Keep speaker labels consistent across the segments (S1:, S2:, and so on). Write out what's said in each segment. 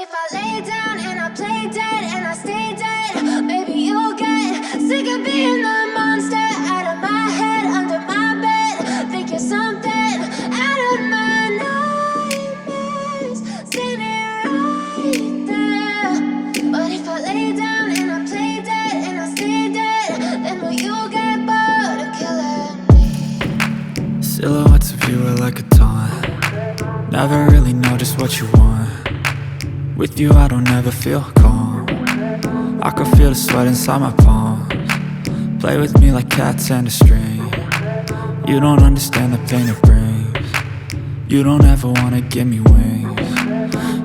S1: if I lay down and I play dead and I stay dead, maybe you'll get sick of being the monster out of my head, under my bed. Think you're something out of my nightmares, standing right there. But if I lay down and I play dead and I stay dead, then will you get bored of killing me?
S2: Silhouettes of you are like a taunt. Never really know just what you want. With you I don't ever feel calm. I can feel the sweat inside my palms. Play with me like cats and a string. You don't understand the pain it brings. You don't ever wanna give me wings.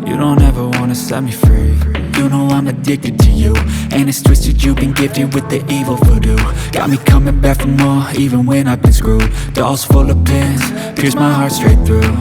S2: You don't ever wanna set me free. You know I'm addicted to you, and it's twisted, you've been gifted with the evil voodoo. Got me coming back for more, even when I've been screwed. Dolls full of pins, pierce my heart straight through.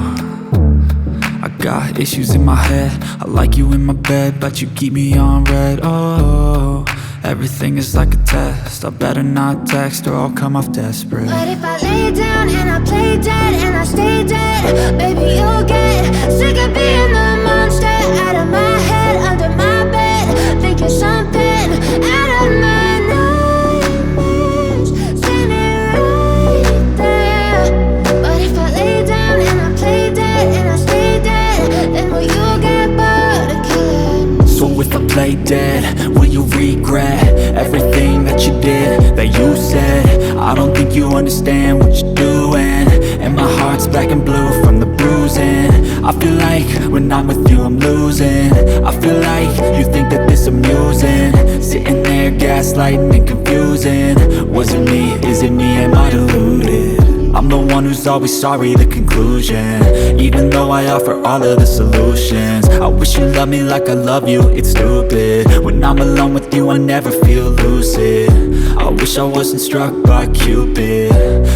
S2: I got issues in my head, I like you in my bed, but you keep me on red. Oh, everything is like a test, I better not text or I'll come off desperate.
S1: But if I lay down and I play dead and I stay dead, baby you'll get sick of being the monster out of my head, under my bed. Think you're something out of my nightmares, standing right there. But if I lay down and I play dead and I stay dead, then will you get bored of killing me?
S2: So if I play dead, will you regret everything that you did, that you said? I don't think you understand what you're doing, and my heart's black and blue from the bruising. I feel like when I'm with you I'm losing. I feel like you think that this amusing, sitting there gaslighting and confusing. Was it me? Is it me? Am I deluded? I'm the one who's always sorry, the conclusion, even though I offer all of the solutions. I wish you loved me like I love you, it's stupid. When I'm alone with you I never feel lucid. I wish I wasn't struck by Cupid.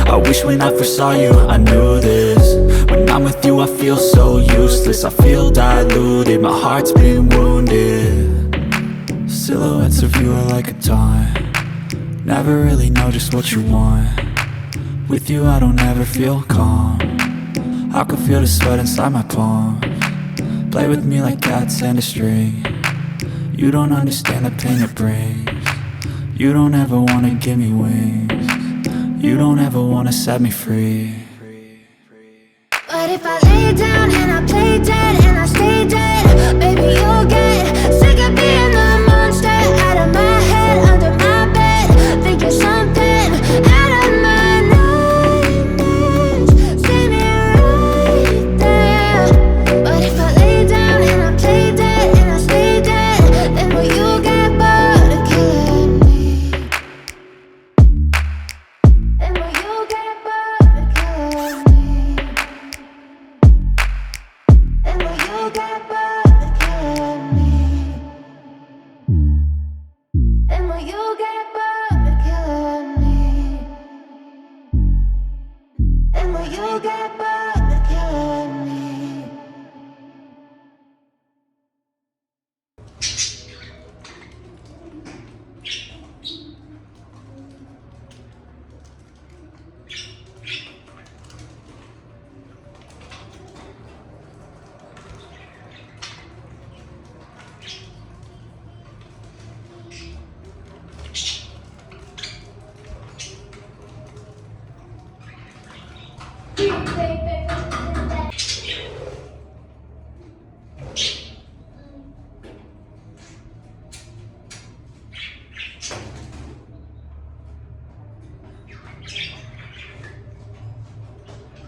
S2: I wish when I first saw you I knew this. When I'm with you I feel so useless, I feel diluted, my heart's been wounded. Silhouettes of you are like a taunt. Never really know just what you want. With you I don't ever feel calm. I can feel the sweat inside my palms. Play with me like cats and a string. You don't understand the pain it brings. You don't ever wanna give me wings. You don't ever wanna set me free.
S1: But if I lay down and I play dead and I stay dead,